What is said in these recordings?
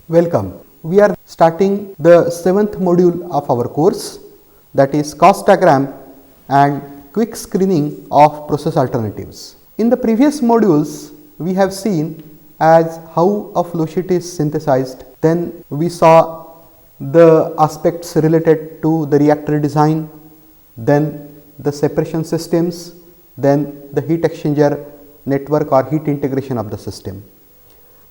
Welcome. We are starting the 7th module of our course, that is cost diagram and quick screening of process alternatives. In the previous modules, we have seen as how a flow sheet is synthesized. Then we saw the aspects related to the reactor design, then the separation systems, then the heat exchanger network or heat integration of the system.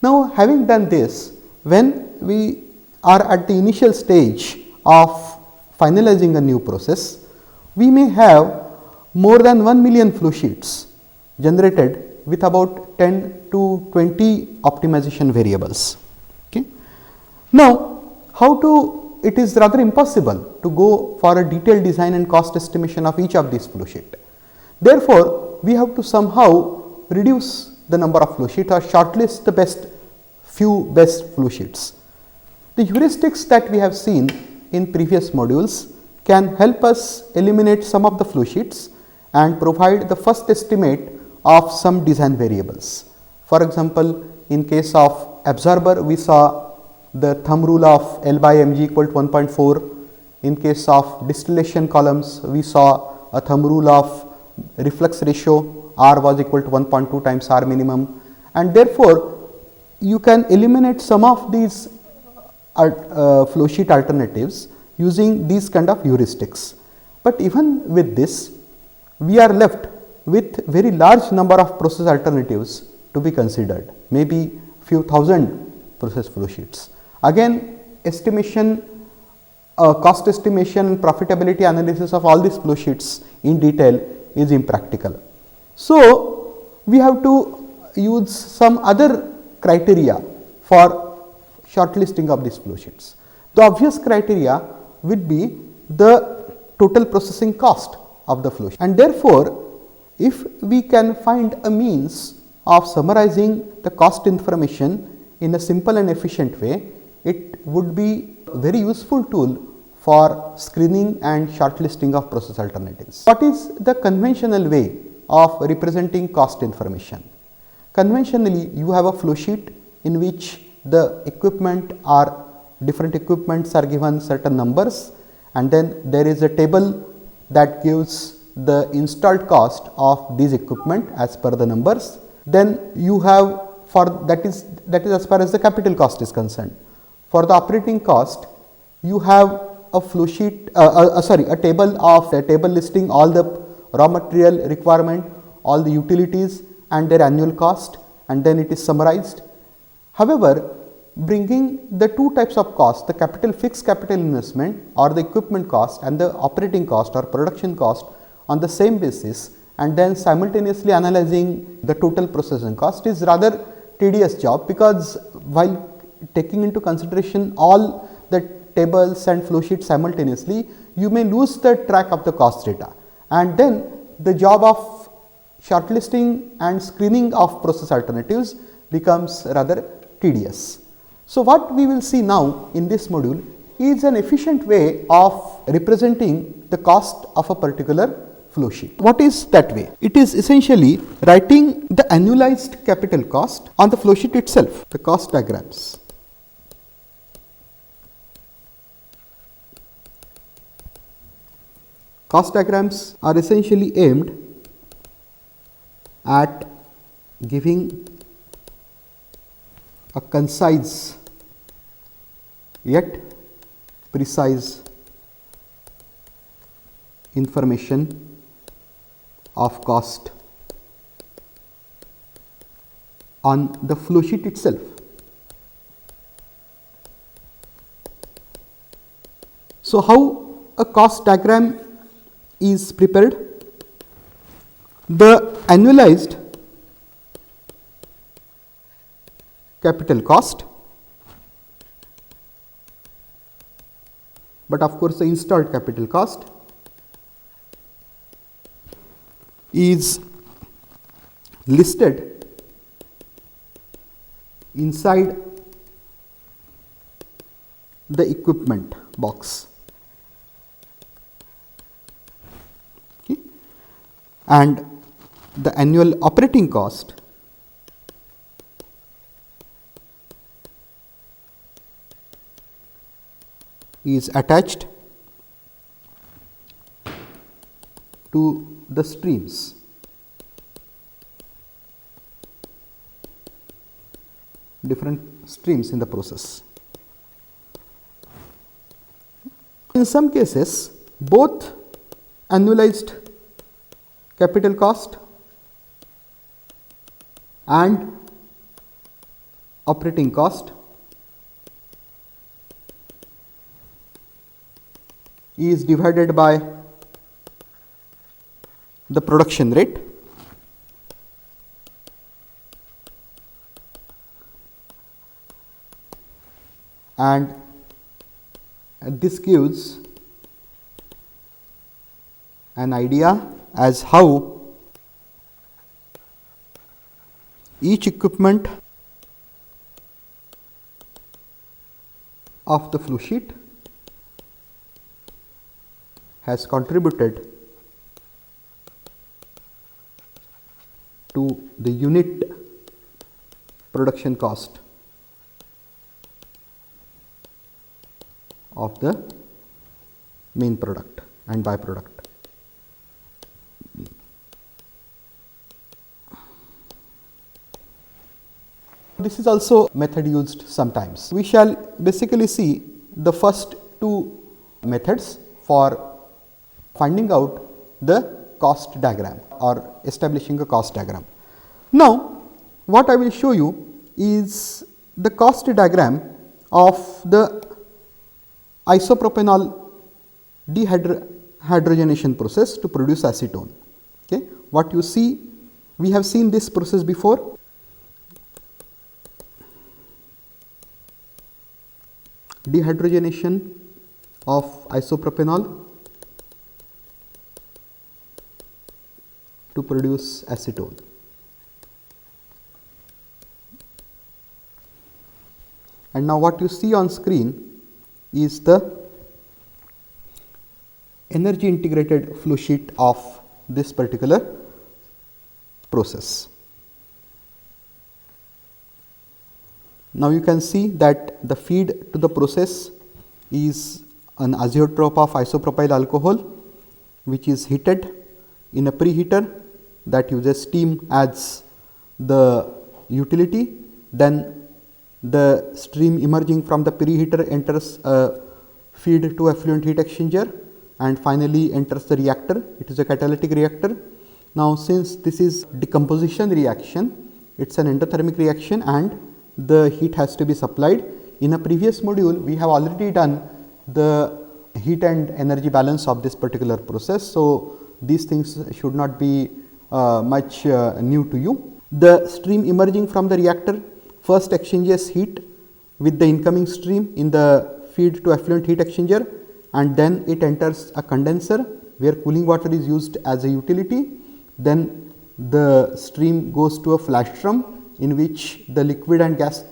Now, having done this, when we are at the initial stage of finalizing a new process, we may have more than 1 million flow sheets generated with about 10 to 20 optimization variables. Okay. Now, it is rather impossible to go for a detailed design and cost estimation of each of these flow sheet. Therefore, we have to somehow reduce the number of flow sheets or shortlist the few best flow sheets. The heuristics that we have seen in previous modules can help us eliminate some of the flow sheets and provide the first estimate of some design variables. For example, in case of absorber, we saw the thumb rule of L by mg equal to 1.4. In case of distillation columns, we saw a thumb rule of reflux ratio R was equal to 1.2 times R minimum, and therefore you can eliminate some of these flow sheet alternatives using these kind of heuristics. But even with this, we are left with very large number of process alternatives to be considered, maybe few thousand process flow sheets. Again, estimation, cost estimation and profitability analysis of all these flow sheets in detail is impractical. So, we have to use some other criteria for shortlisting of these flow sheets. The obvious criteria would be the total processing cost of the flow sheet, and therefore, if we can find a means of summarizing the cost information in a simple and efficient way, it would be a very useful tool for screening and shortlisting of process alternatives. What is the conventional way of representing cost information? Conventionally, you have a flow sheet in which the different equipments are given certain numbers, and then there is a table that gives the installed cost of these equipment as per the numbers. Then you have, that is as far as the capital cost is concerned. For the operating cost, you have a flow sheet, a table listing all the raw material requirement, all the utilities and their annual cost, and then it is summarized. However, bringing the two types of cost, the fixed capital investment or the equipment cost and the operating cost or production cost on the same basis, and then simultaneously analyzing the total processing cost is rather tedious job, because while taking into consideration all the tables and flow sheets simultaneously, you may lose the track of the cost data, and then the job of shortlisting and screening of process alternatives becomes rather tedious. So, what we will see now in this module is an efficient way of representing the cost of a particular flow sheet. What is that way? It is essentially writing the annualized capital cost on the flow sheet itself, the cost diagrams. Cost diagrams are essentially aimed at giving a concise yet precise information of cost on the flow sheet itself. So, how a cost diagram is prepared? The annualized capital cost, but of course, the installed capital cost is listed inside the equipment box. Okay. And the annual operating cost is attached to the streams. Different streams in the process. In some cases, both annualized capital cost and operating cost is divided by the production rate, and this gives an idea as how each equipment of the flow sheet has contributed to the unit production cost of the main product and byproduct. This is also method used sometimes. We shall basically see the first two methods for finding out the cost diagram or establishing a cost diagram. Now, what I will show you is the cost diagram of the isopropanol dehydrogenation process to produce acetone. Okay. What you see, we have seen this process before. Dehydrogenation of isopropanol to produce acetone. And now what you see on screen is the energy integrated flow sheet of this particular process. Now you can see that the feed to the process is an azeotrope of isopropyl alcohol, which is heated in a preheater that uses steam as the utility. Then the stream emerging from the preheater enters a feed to effluent heat exchanger and finally enters the reactor. It is a catalytic reactor. Now, since this is decomposition reaction, it is an endothermic reaction and the heat has to be supplied. In a previous module, we have already done the heat and energy balance of this particular process. So, these things should not be much new to you. The stream emerging from the reactor first exchanges heat with the incoming stream in the feed to effluent heat exchanger, and then it enters a condenser where cooling water is used as a utility. Then the stream goes to a flash drum in which the liquid and gas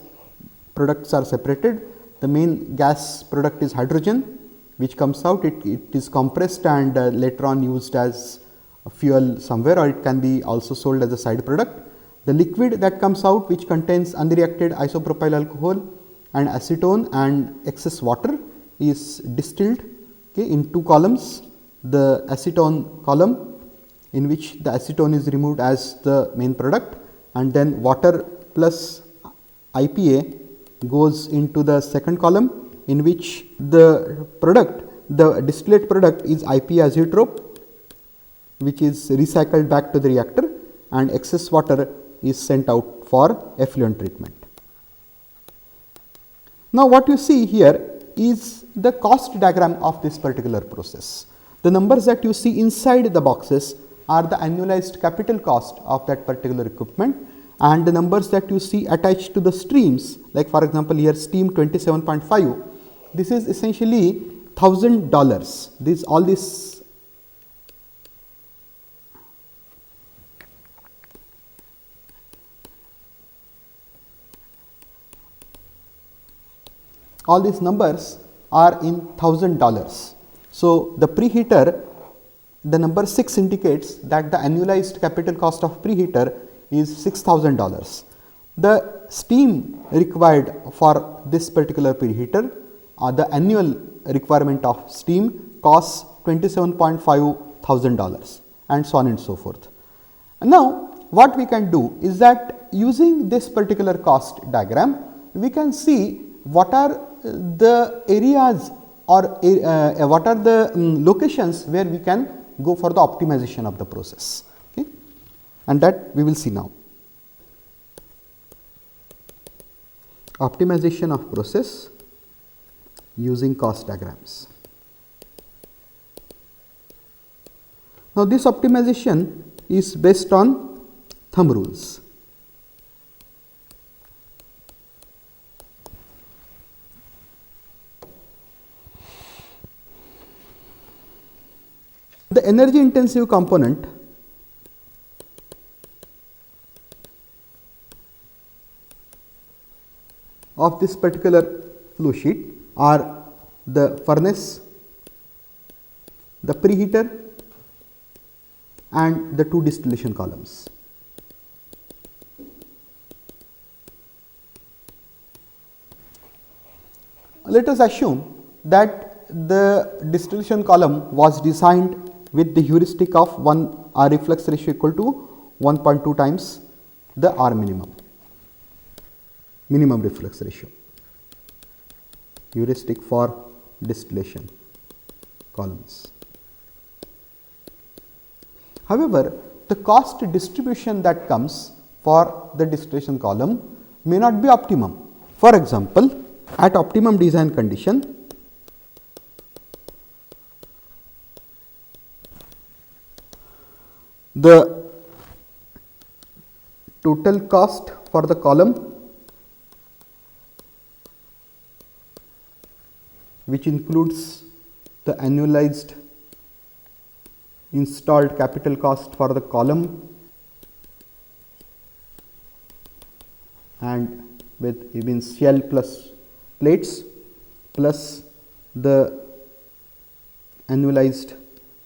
products are separated. The main gas product is hydrogen, which comes out, it is compressed and later on used as a fuel somewhere, or it can be also sold as a side product. The liquid that comes out, which contains unreacted isopropyl alcohol and acetone and excess water, is distilled in two columns. The acetone column, in which the acetone is removed as the main product, and then water plus IPA goes into the second column, in which the distillate product is IPA azeotrope, which is recycled back to the reactor, and excess water is sent out for effluent treatment. Now, what you see here is the cost diagram of this particular process. The numbers that you see inside the boxes are the annualized capital cost of that particular equipment, and the numbers that you see attached to the streams, like for example here stream 27.5, this is essentially $1,000. All these numbers are in $1,000. So, the preheater, the number 6 indicates that the annualized capital cost of preheater is $6,000. The steam required for this particular preheater the annual requirement of steam costs $27,500 and so on and so forth. Now, what we can do is that using this particular cost diagram, we can see what are the areas or what are the locations where we can go for the optimization of the process, okay? And that we will see now. Optimization of process using cost diagrams. Now, this optimization is based on thumb rules. The energy intensive component of this particular flow sheet are the furnace, the preheater and the two distillation columns. Let us assume that the distillation column was designed with the heuristic of R reflux ratio equal to 1.2 times the R minimum reflux ratio, heuristic for distillation columns. However, the cost distribution that comes for the distillation column may not be optimum. For example, at optimum design condition, the total cost for the column, which includes the annualized installed capital cost for the column and with even shell plus plates plus the annualized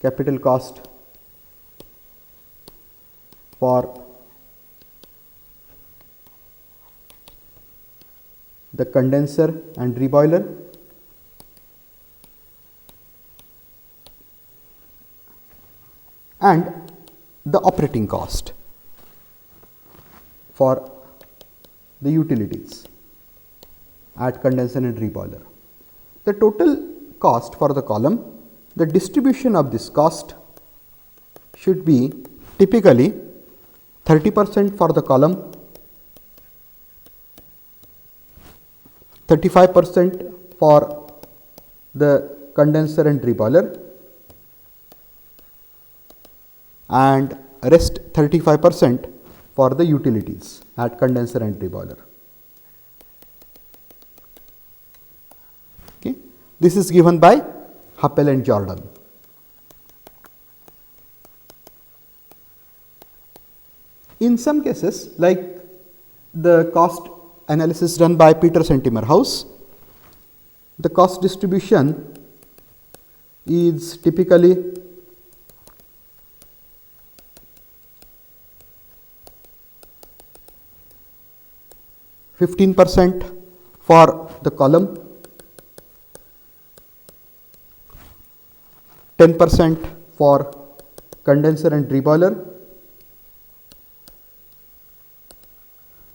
capital cost for the condenser and reboiler and the operating cost for the utilities at condenser and reboiler. The total cost for the column, the distribution of this cost should be typically 30% for the column, 35% for the condenser and reboiler, and rest 35% for the utilities at condenser and reboiler. Okay. This is given by Happel and Jordan. In some cases, like the cost analysis done by Peter Centimer-House, the cost distribution is typically 15% for the column, 10% for condenser and reboiler,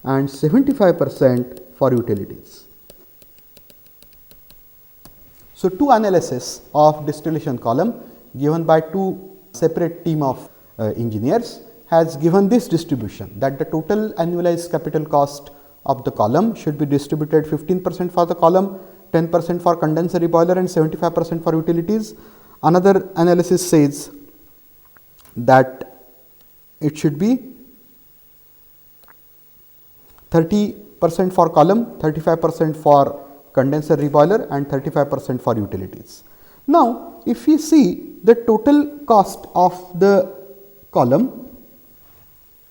and 75% for utilities. So, two analyses of distillation column given by two separate team of engineers has given this distribution, that the total annualized capital cost of the column should be distributed 15% for the column, 10% for condenser reboiler and 75% for utilities. Another analysis says that it should be 30% for column, 35% for condenser reboiler and 35% for utilities. Now, if we see the total cost of the column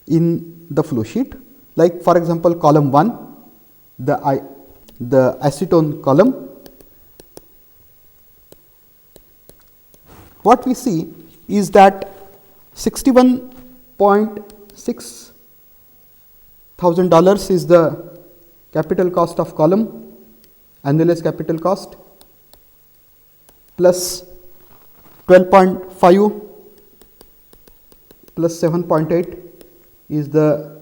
in the flow sheet, like for example, column 1, the acetone column, what we see is that 61.6 $1,000 is the capital cost of column, annualized capital cost, plus 12.5 plus 7.8 is the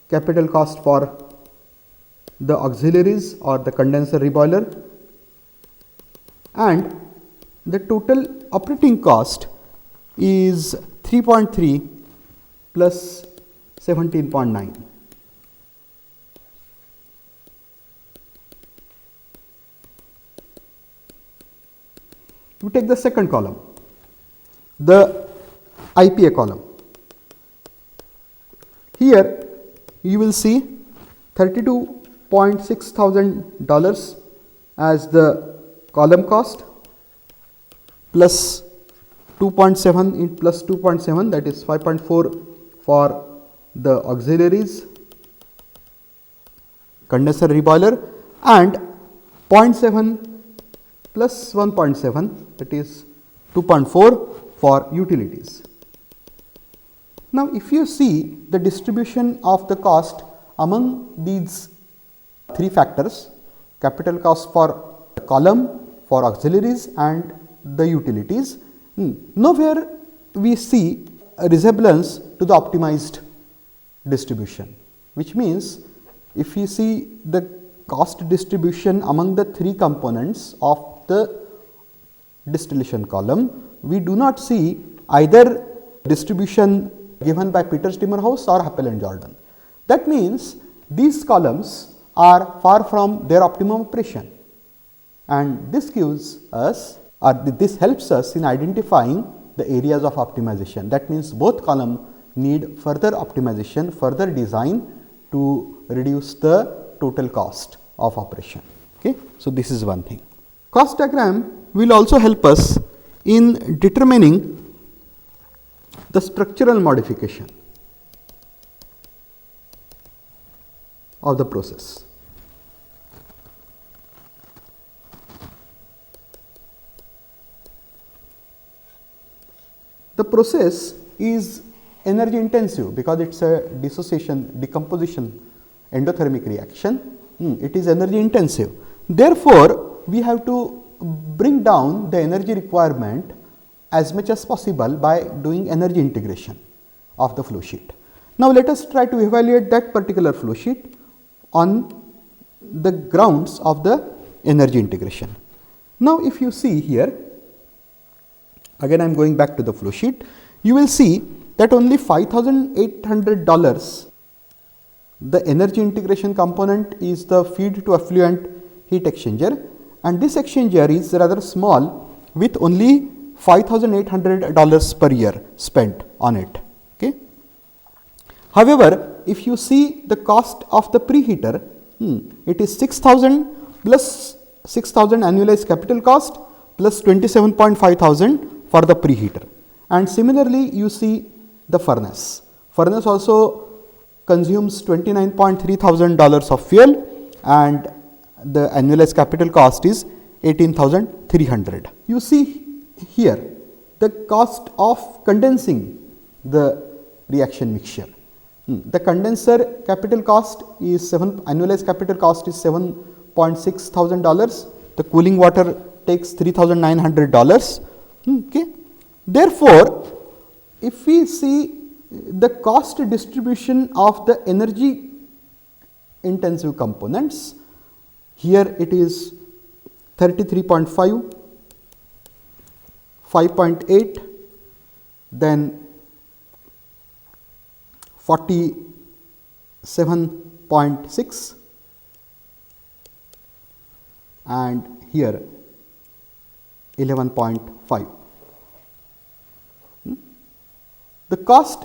capital cost for the auxiliaries or the condenser reboiler, and the total operating cost is 3.3 plus 17.9. We take the second column, the IPA column. Here you will see $32,600 as the column cost plus 2.7 in plus 2.7, that is 5.4 for the auxiliaries, condenser reboiler, and 0.7 plus 1.7, that is 2.4 for utilities. Now, if you see the distribution of the cost among these three factors, capital cost for the column, for auxiliaries and the utilities, nowhere we see a resemblance to the optimized distribution, which means if you see the cost distribution among the three components of the distillation column, we do not see either distribution given by Peters-Timmerhaus or Happel and Jordan. That means these columns are far from their optimum operation, and this gives us, or this helps us in identifying the areas of optimization. That means both columns need further optimization, further design to reduce the total cost of operation. Okay. So, this is one thing. Cost diagram will also help us in determining the structural modification of the process. The process is energy intensive because it is a dissociation, decomposition, endothermic reaction. It is energy intensive. Therefore, we have to bring down the energy requirement as much as possible by doing energy integration of the flow sheet. Now, let us try to evaluate that particular flow sheet on the grounds of the energy integration. Now, if you see here, again I am going back to the flow sheet, you will see that only $5,800 the energy integration component is the feed to effluent heat exchanger, and this exchanger is rather small with only $5,800 per year spent on it. Okay. However, if you see the cost of the preheater, it is 6,000 plus 6,000 annualized capital cost plus 27,500 for the preheater, and similarly you see the furnace. Furnace also consumes $29,300 of fuel, and the annualized capital cost is 18,300. You see here the cost of condensing the reaction mixture. The condenser capital cost is annualized capital cost is $7,600. The cooling water takes $3,900. Okay. Therefore, if we see the cost distribution of the energy intensive components, here it is 33.5, 5.8, then 47.6, and here 11.5. The cost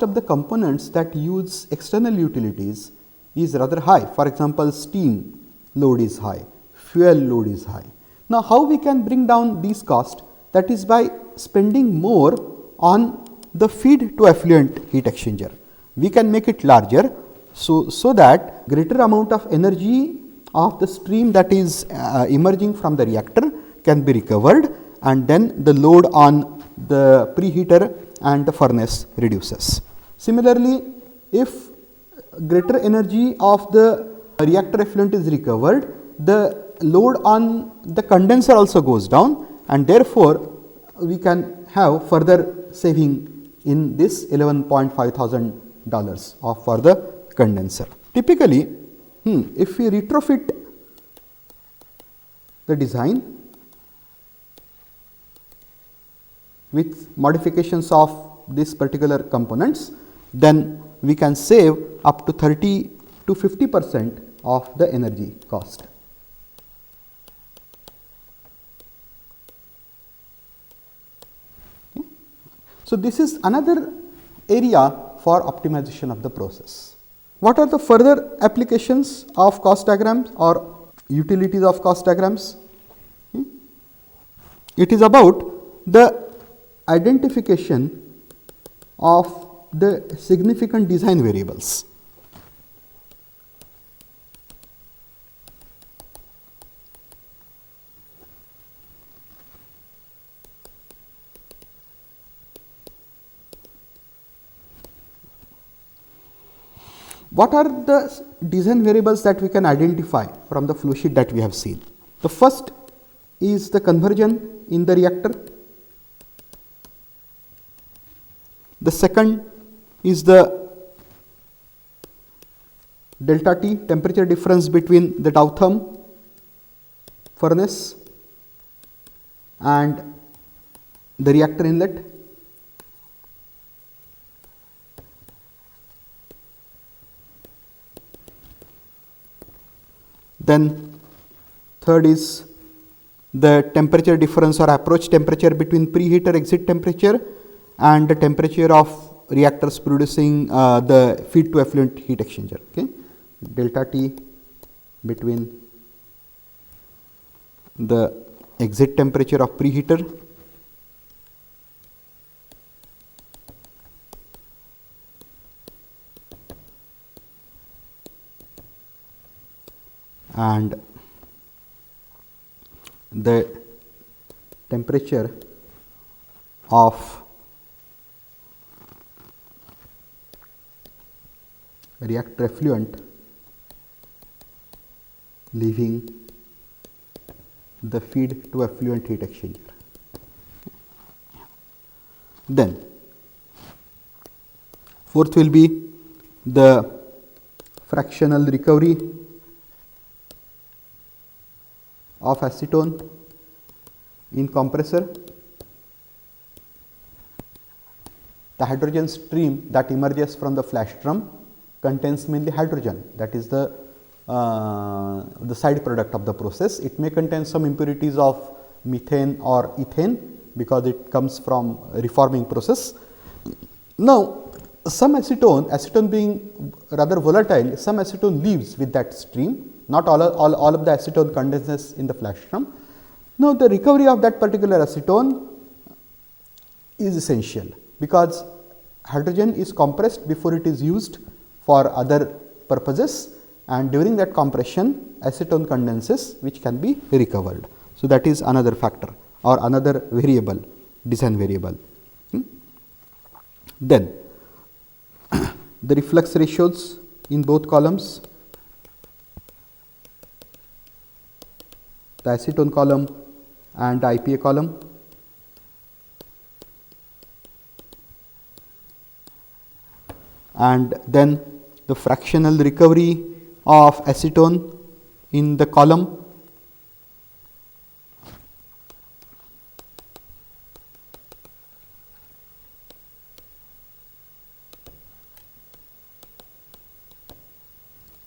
of the components that use external utilities is rather high. For example, steam load is high, fuel load is high. Now, how we can bring down these costs? That is by spending more on the feed to effluent heat exchanger. We can make it larger, so that greater amount of energy of the stream that is emerging from the reactor can be recovered, and then the load on the preheater and the furnace reduces. Similarly, if greater energy of the reactor effluent is recovered, the load on the condenser also goes down, and therefore, we can have further saving in this $11,500 for the condenser. Typically, if we retrofit the design with modifications of these particular components, then we can save up to 30 to 50% of the energy cost. Okay. So, this is another area for optimization of the process. What are the further applications of cost diagrams or utilities of cost diagrams? It is about the identification of the significant design variables. What are the design variables that we can identify from the flow sheet that we have seen? The first is the conversion in the reactor. The second is the delta T, temperature difference between the diatherm furnace and the reactor inlet. Then third is the temperature difference or approach temperature between preheater exit temperature and the temperature of reactors producing the feed to effluent heat exchanger. Okay. Delta T between the exit temperature of preheater and the temperature of reactor effluent leaving the feed to effluent heat exchanger. Then fourth will be the fractional recovery of acetone in compressor. The hydrogen stream that emerges from the flash drum contains mainly hydrogen, that is the side product of the process. It may contain some impurities of methane or ethane because it comes from reforming process. Now, some acetone being rather volatile, some acetone leaves with that stream. Not all of the acetone condenses in the flash drum. Now, the recovery of that particular acetone is essential because hydrogen is compressed before it is used for other purposes, and during that compression acetone condenses which can be recovered. So, that is another factor or another variable, design variable. Then the reflux ratios in both columns, the acetone column and the IPA column. And then the fractional recovery of acetone in the column.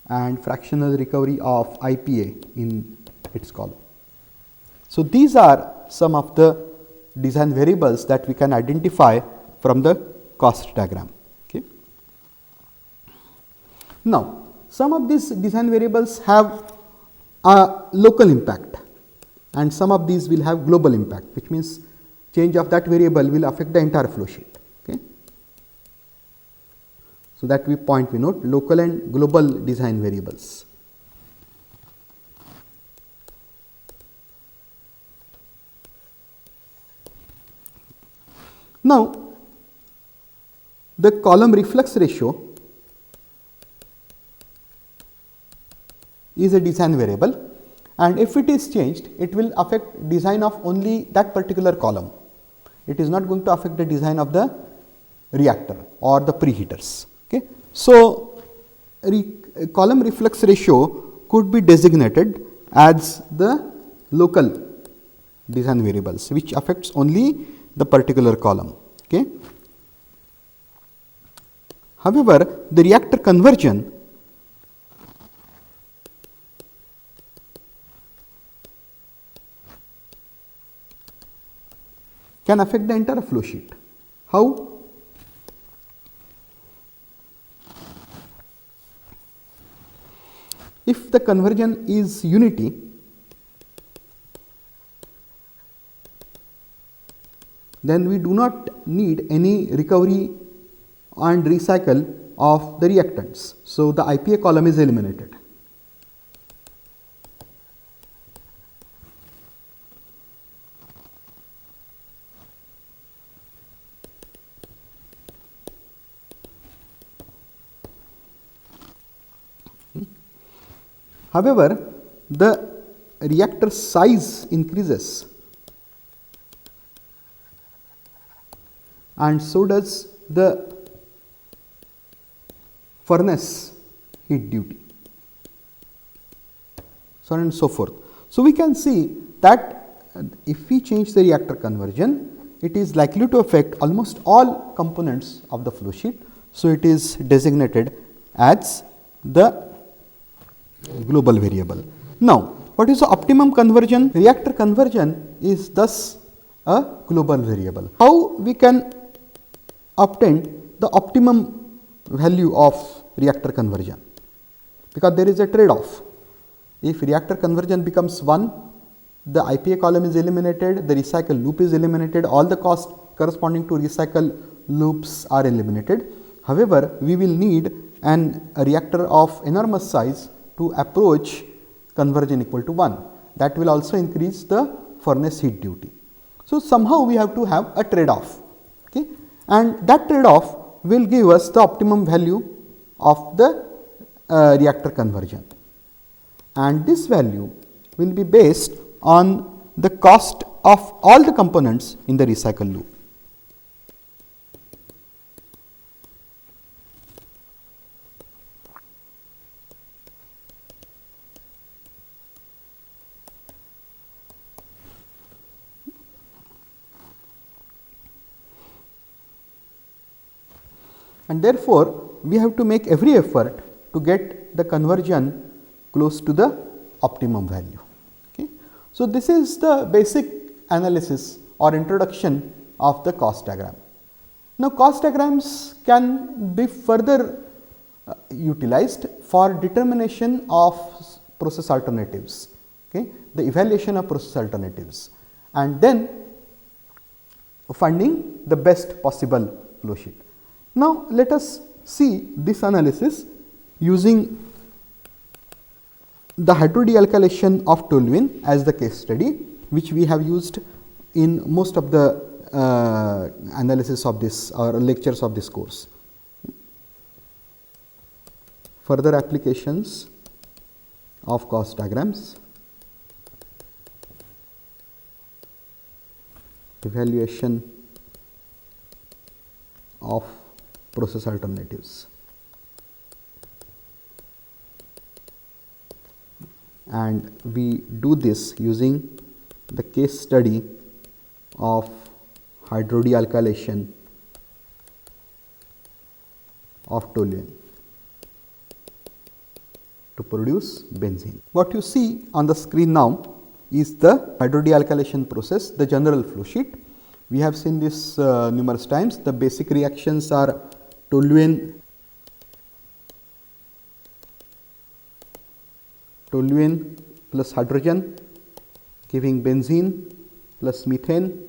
And fractional recovery of IPA in its column. So, these are some of the design variables that we can identify from the cost diagram. Okay. Now, some of these design variables have a local impact and some of these will have global impact, which means change of that variable will affect the entire flow sheet. Okay. So, that we note local and global design variables. Now, the column reflux ratio is a design variable, and if it is changed, it will affect design of only that particular column. It is not going to affect the design of the reactor or the preheaters. Okay. So, column reflux ratio could be designated as the local design variables, which affects only the particular column. Okay. However, the reactor conversion can affect the entire flow sheet. How? If the conversion is unity, then we do not need any recovery and recycle of the reactants. So, the IPA column is eliminated. However, the reactor size increases and so does the furnace heat duty, so on and so forth. So, we can see that if we change the reactor conversion, it is likely to affect almost all components of the flow sheet. So, it is designated as the global variable. Now, what is the optimum conversion? Reactor conversion is thus a global variable. How we can obtain the optimum value of reactor conversion? Because there is a trade off. If reactor conversion becomes 1, the IPA column is eliminated, the recycle loop is eliminated, all the costs corresponding to recycle loops are eliminated. However, we will need a reactor of enormous size to approach conversion equal to 1. That will also increase the furnace heat duty. So, somehow we have to have a trade off, okay? And that trade off will give us the optimum value of the reactor conversion, and this value will be based on the cost of all the components in the recycle loop. And therefore, we have to make every effort to get the conversion close to the optimum value. Okay. So, this is the basic analysis or introduction of the cost diagram. Now, cost diagrams can be further utilized for determination of process alternatives, okay, the evaluation of process alternatives, and then finding the best possible flow sheet. Now, let us see this analysis using the hydrodealkylation of toluene as the case study, which we have used in most of the analysis of this or lectures of this course. Further applications of cost diagrams, evaluation of process alternatives, and we do this using the case study of hydrodealkylation of toluene to produce benzene. What you see on the screen now is the hydrodealkylation process, the general flow sheet. We have seen this numerous times. The basic reactions are toluene plus hydrogen giving benzene plus methane,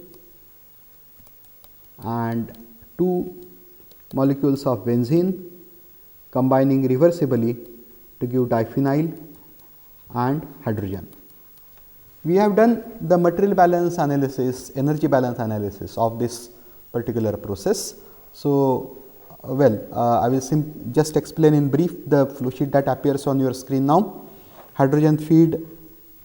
and 2 molecules of benzene combining reversibly to give diphenyl and hydrogen. We have done the material balance analysis, energy balance analysis of this particular process. So, I will just explain in brief the flow sheet that appears on your screen now. Hydrogen feed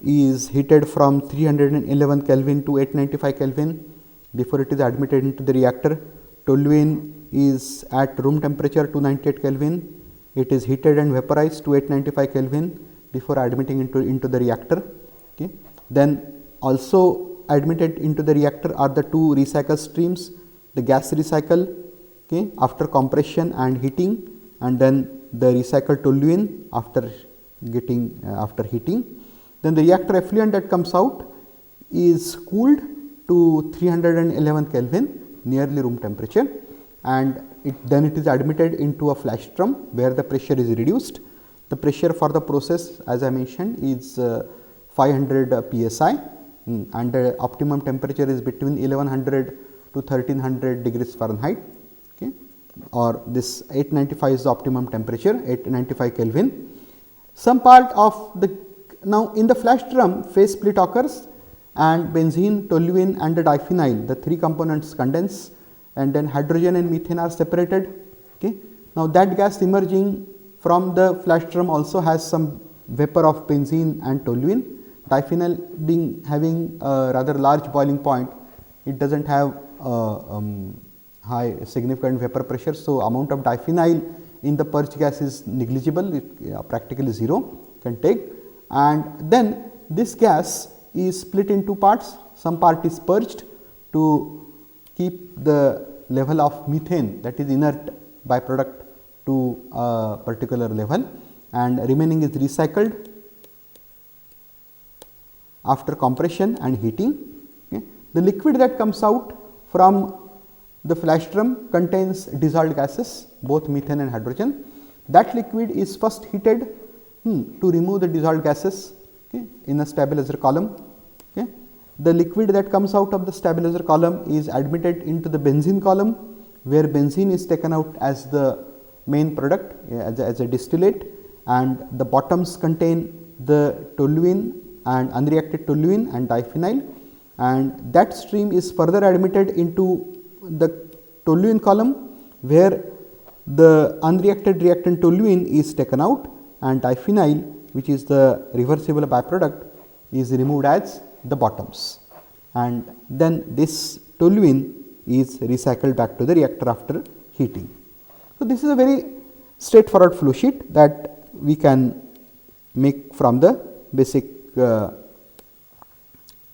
is heated from 311 Kelvin to 895 Kelvin before it is admitted into the reactor. Toluene is at room temperature 298 Kelvin. It is heated and vaporized to 895 Kelvin before admitting into the reactor. Okay. Then also admitted into the reactor are the two recycle streams, the gas recycle, okay, after compression and heating, and then the recycled toluene after heating. Then the reactor effluent that comes out is cooled to 311 Kelvin, nearly room temperature, and then it is admitted into a flash drum where the pressure is reduced. The pressure for the process, as I mentioned, is 500 psi, and the optimum temperature is between 1100 to 1300 degrees Fahrenheit, okay, or this 895 is the optimum temperature, 895 Kelvin. Some part of the, now in the flash drum phase split occurs and benzene, toluene and the diphenyl, the three components condense, and then hydrogen and methane are separated. Okay. Now that gas emerging from the flash drum also has some vapor of benzene and toluene. Diphenyl being having a rather large boiling point, it does not have high significant vapor pressure. So, amount of diphenyl in the purge gas is negligible, practically 0 can take, and then this gas is split in two parts. Some part is purged to keep the level of methane, that is inert byproduct, to a particular level, and remaining is recycled after compression and heating. Okay. The liquid that comes out from the flash drum contains dissolved gases, both methane and hydrogen. That liquid is first heated to remove the dissolved gases, okay, in a stabilizer column. Okay. The liquid that comes out of the stabilizer column is admitted into the benzene column, where benzene is taken out as the main product, as a distillate, and the bottoms contain the toluene and unreacted toluene and diphenyl, and that stream is further admitted into the toluene column, where the unreacted reactant toluene is taken out and diphenyl, which is the reversible byproduct, is removed as the bottoms, and then this toluene is recycled back to the reactor after heating. So, this is a very straightforward flow sheet that we can make from the basic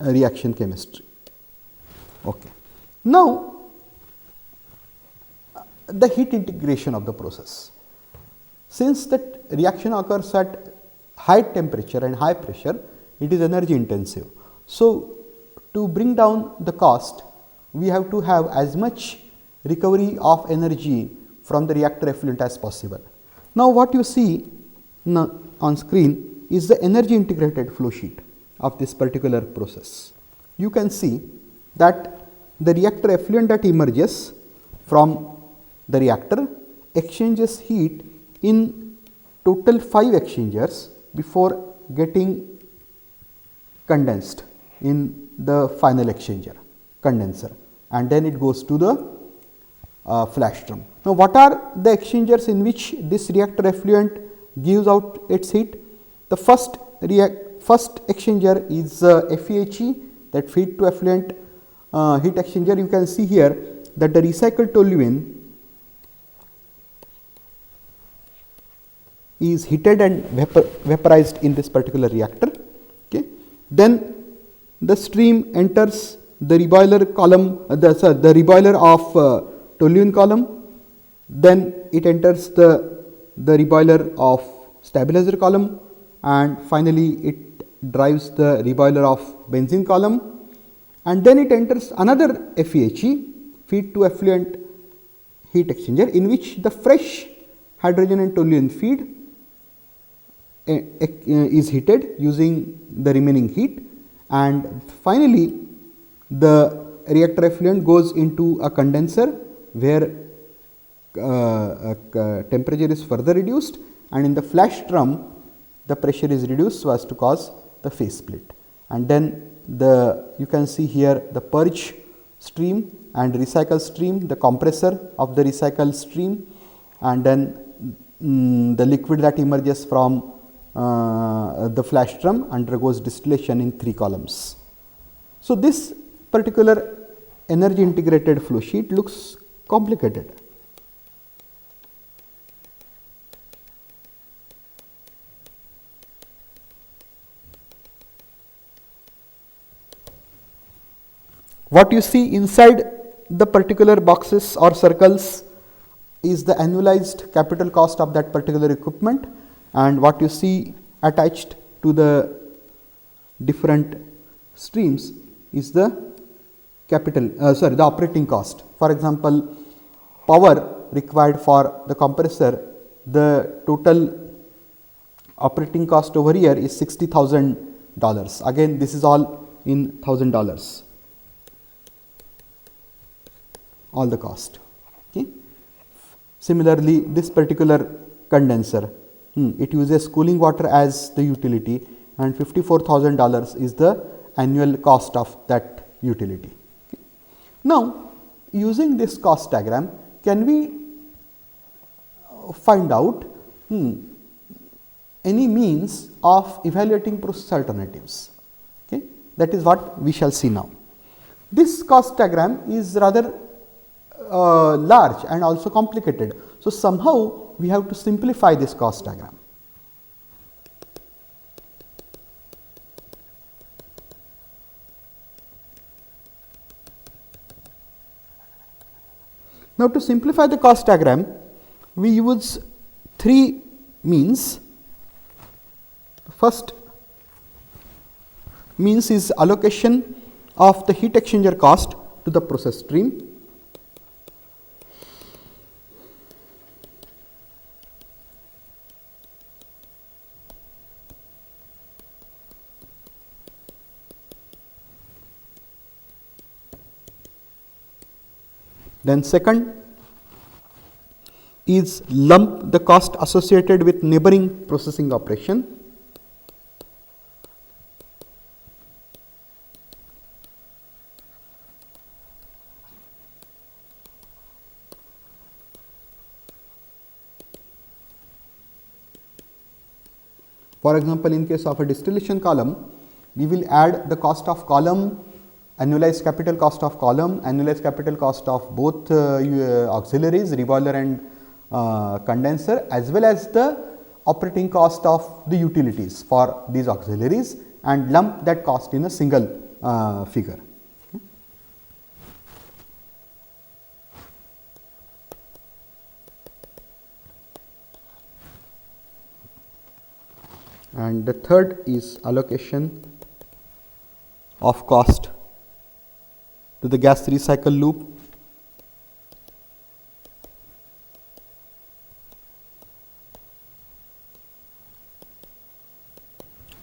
reaction chemistry. Okay. Now, the heat integration of the process. Since that reaction occurs at high temperature and high pressure, it is energy intensive. So, to bring down the cost, we have to have as much recovery of energy from the reactor effluent as possible. Now, what you see on screen is the energy integrated flow sheet of this particular process. You can see that the reactor effluent that emerges from the reactor exchanges heat in total 5 exchangers before getting condensed in the final exchanger, condenser, and then it goes to the flash drum. Now, what are the exchangers in which this reactor effluent gives out its heat? The first exchanger is FEHE, that feed to effluent heat exchanger. You can see here that the recycled toluene is heated and vaporized in this particular reactor. Okay. Then the stream enters the reboiler column, the reboiler of toluene column. Then it enters the reboiler of stabilizer column, and finally it drives the reboiler of benzene column, and then it enters another FEHE, feed to effluent heat exchanger, in which the fresh hydrogen and toluene feed is heated using the remaining heat, and finally the reactor effluent goes into a condenser where temperature is further reduced, and in the flash drum the pressure is reduced so as to cause the phase split. And then you can see here the purge stream and recycle stream, the compressor of the recycle stream, and then the liquid that emerges from the flash drum undergoes distillation in 3 columns. So, this particular energy integrated flow sheet looks complicated. What you see inside the particular boxes or circles is the annualized capital cost of that particular equipment, and what you see attached to the different streams is the the operating cost. For example, power required for the compressor, the total operating cost over here is $60,000. Again, this is all in $1,000. All the cost. Okay. Similarly, this particular condenser, it uses cooling water as the utility, and $54,000 is the annual cost of that utility. Okay. Now, using this cost diagram, can we find out any means of evaluating process alternatives? Okay. That is what we shall see now. This cost diagram is rather large and also complicated. So, somehow we have to simplify this cost diagram. Now, to simplify the cost diagram, we use 3 means. First means is allocation of the heat exchanger cost to the process stream. Then second is lump the cost associated with neighboring processing operation. For example, in case of a distillation column, we will add the cost of column, annualized capital cost of column, annualized capital cost of both auxiliaries, reboiler and condenser, as well as the operating cost of the utilities for these auxiliaries, and lump that cost in a single figure. Okay. And the third is allocation of cost to the gas recycle loop,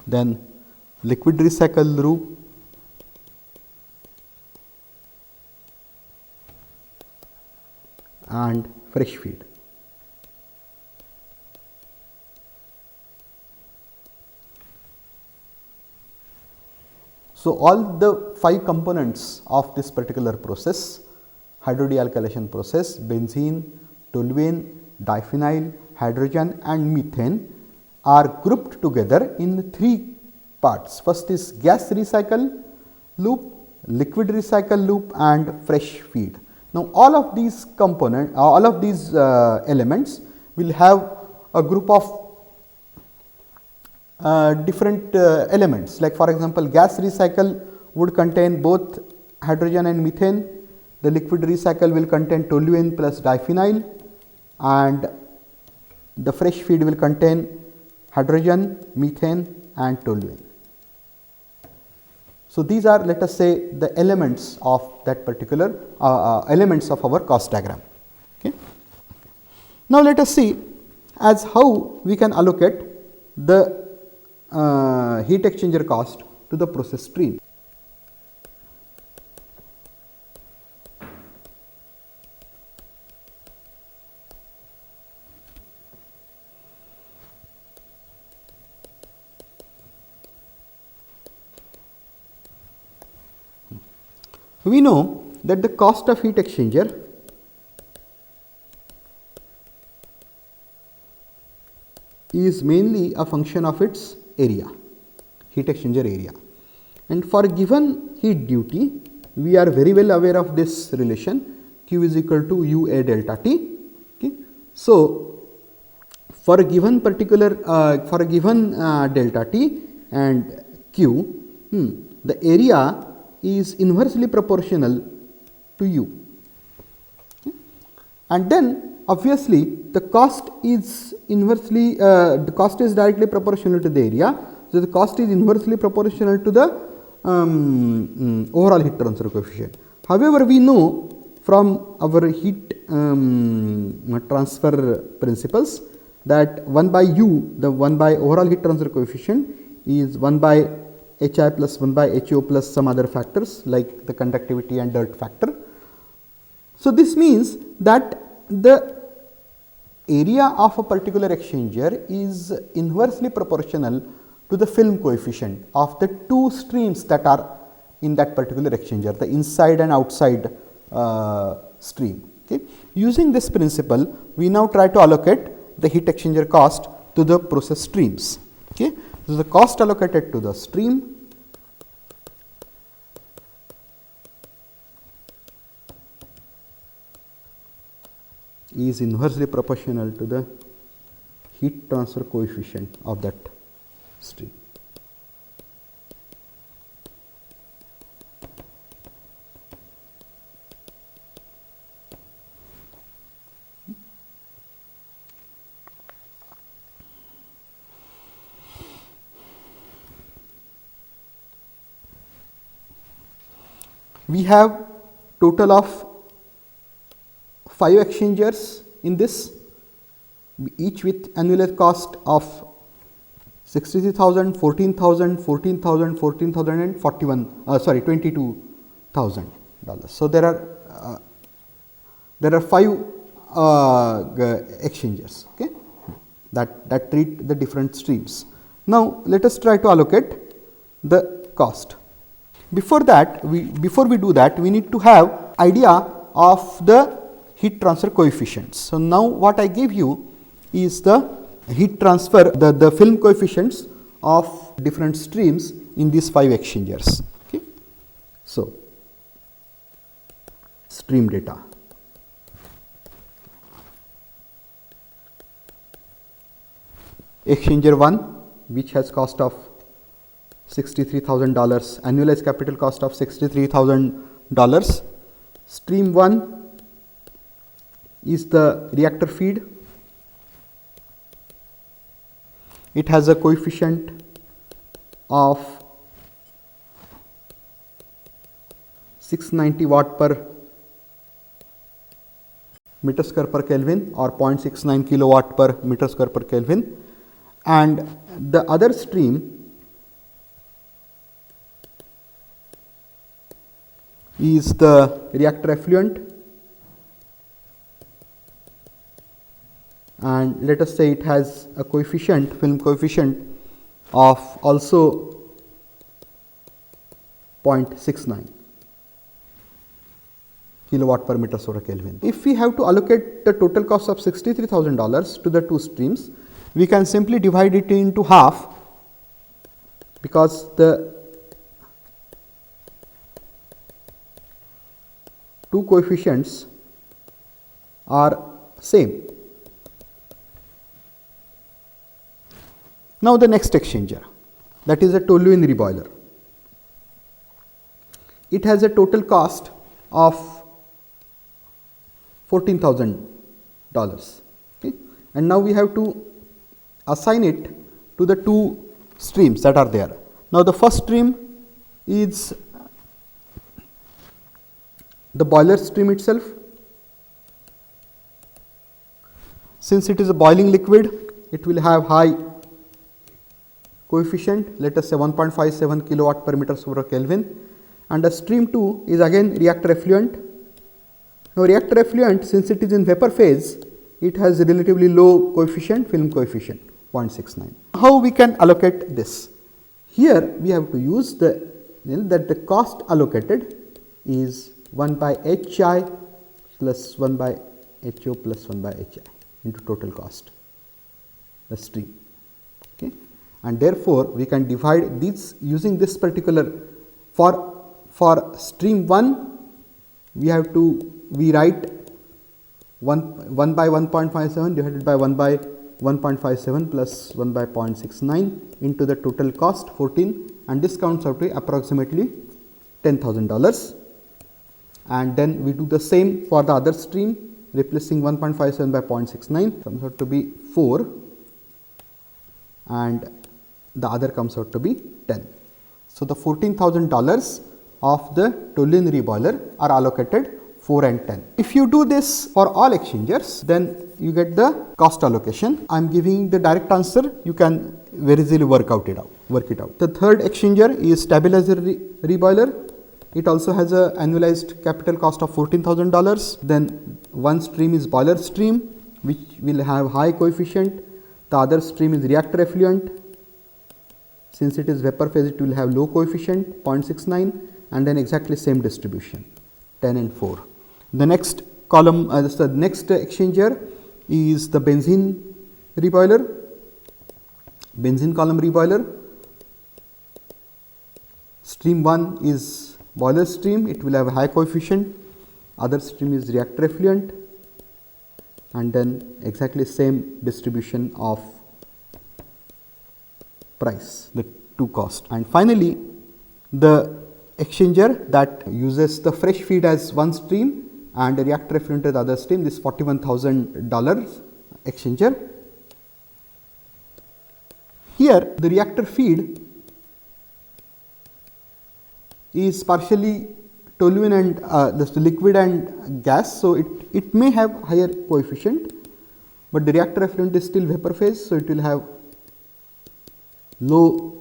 then liquid recycle loop, and fresh feed. So, all the 5 components of this particular process, hydrodealkylation process, benzene, toluene, diphenyl, hydrogen and methane are grouped together in 3 parts. First is gas recycle loop, liquid recycle loop and fresh feed. Now, all of these components, all of these elements will have a group of different elements, like for example, gas recycle would contain both hydrogen and methane, the liquid recycle will contain toluene plus diphenyl, and the fresh feed will contain hydrogen, methane and toluene. So, these are, let us say, the elements of that particular elements of our cost diagram. Okay. Now, let us see as how we can allocate the heat exchanger cost to the process stream. We know that the cost of heat exchanger is mainly a function of its area, heat exchanger area. And for given heat duty, we are very well aware of this relation, Q is equal to UA delta T. Okay. So, for a given particular delta T and Q, the area is inversely proportional to U. Okay. And then obviously the cost is inversely directly proportional to the area. So, the cost is inversely proportional to the overall heat transfer coefficient. However, we know from our heat transfer principles that 1 by U, the 1 by overall heat transfer coefficient is 1 by HI plus 1 by HO plus some other factors like the conductivity and dirt factor. So, this means that the area of a particular exchanger is inversely proportional to the film coefficient of the two streams that are in that particular exchanger, the inside and outside stream. Okay. Using this principle, we now try to allocate the heat exchanger cost to the process streams. Okay. So, the cost allocated to the stream is inversely proportional to the heat transfer coefficient of that stream. We have total of 5 exchangers in this, each with annualized cost of 63,000, 14,000, 14,000, 14,000 and $22,000. So, there are 5 exchangers, okay, that treat the different streams. Now, let us try to allocate the cost. Before we do that, we need to have idea of the heat transfer coefficients. So, now what I give you is the heat transfer, the film coefficients of different streams in these 5 exchangers. Okay. So, stream data. Exchanger 1, which has cost of $63,000, annualized capital cost of $63,000. Stream 1 is the reactor feed. It has a coefficient of 690 watt per meter square per Kelvin or 0.69 kilowatt per meter square per Kelvin, and the other stream is the reactor effluent, and let us say it has a coefficient, film coefficient of also 0.69 kilowatt per meter square Kelvin. If we have to allocate the total cost of $63,000 to the 2 streams, we can simply divide it into half, because the 2 coefficients are same. Now, the next exchanger, that is a toluene reboiler. It has a total cost of $14,000. Okay. And now we have to assign it to the 2 streams that are there. Now, the first stream is the boiler stream itself. Since it is a boiling liquid, it will have high coefficient, let us say 1.57 kilowatt per meter square Kelvin, and the stream 2 is again reactor effluent. Now, reactor effluent, since it is in vapor phase, it has a relatively low coefficient, film coefficient 0.69. How we can allocate this? Here we have to use that the cost allocated is 1 by HI plus 1 by HO plus 1 by HI into total cost, the stream. Okay. and therefore we can divide these using this particular for stream 1 we write 1 by 1.57 divided by 1 by 1.57 plus 1 by 0.69 into the total cost 14, and this comes out to approximately $10,000. And then we do the same for the other stream, replacing 1.57 by 0.69 comes out to be 4, and the other comes out to be 10. So, the $14,000 of the toluene reboiler are allocated 4 and 10. If you do this for all exchangers, then you get the cost allocation. I am giving the direct answer, you can very easily work it out. The third exchanger is stabilizer reboiler. It also has a annualized capital cost of $14,000. Then one stream is boiler stream, which will have high coefficient. The other stream is reactor effluent. Since it is vapor phase, it will have low coefficient 0.69, and then exactly same distribution 10 and 4. The next column, the next exchanger is the benzene reboiler, benzene column reboiler. Stream 1 is boiler stream, it will have a high coefficient. Other stream is reactor effluent, and then exactly same distribution of price, the two cost. And finally, the exchanger that uses the fresh feed as one stream and the reactor effluent as the other stream, this $41,000 exchanger. Here the reactor feed is partially toluene and this liquid and gas, so it may have higher coefficient, but the reactor effluent is still vapor phase, so it will have low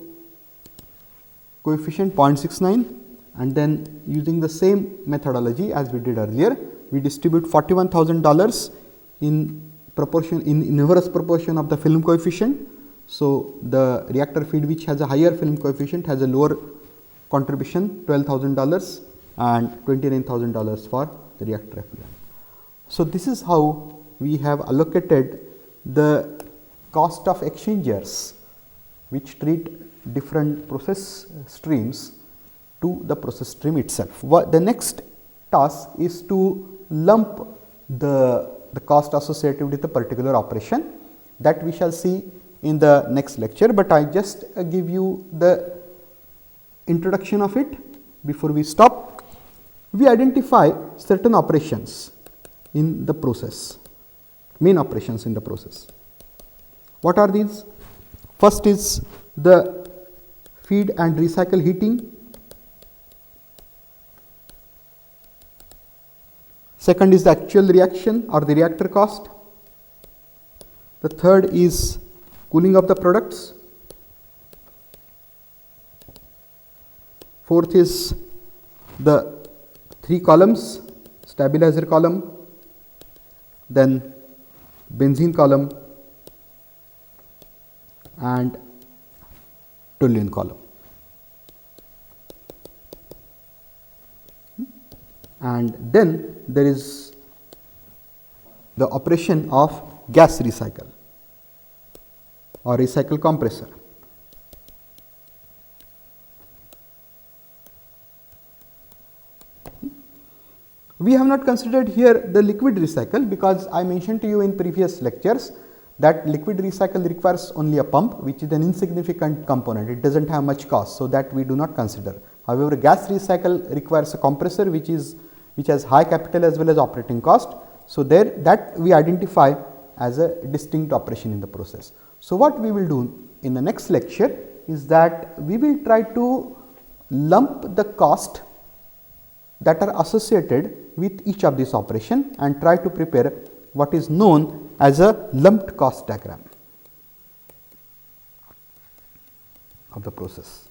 coefficient 0.69, and then using the same methodology as we did earlier, we distribute $41,000 in proportion, in inverse proportion of the film coefficient. So, the reactor feed which has a higher film coefficient has a lower contribution $12,000 and $29,000 for the reactor effluent. So, this is how we have allocated the cost of exchangers which treat different process streams to the process stream itself. The next task is to lump the cost associated with a particular operation, that we shall see in the next lecture, but I just give you the introduction of it before we stop. We identify certain operations in the process, main operations in the process. What are these? First is the feed and recycle heating. Second is the actual reaction or the reactor cost. The third is cooling of the products. Fourth is the 3 columns, stabilizer column, then benzene column and toluene column. And then there is the operation of gas recycle or recycle compressor. We have not considered here the liquid recycle, because I mentioned to you in previous lectures that liquid recycle requires only a pump, which is an insignificant component, it does not have much cost, so that we do not consider. However, gas recycle requires a compressor which has high capital as well as operating cost. So, there that we identify as a distinct operation in the process. So, what we will do in the next lecture is that we will try to lump the cost that are associated with each of these operation and try to prepare what is known as a lumped cost diagram of the process.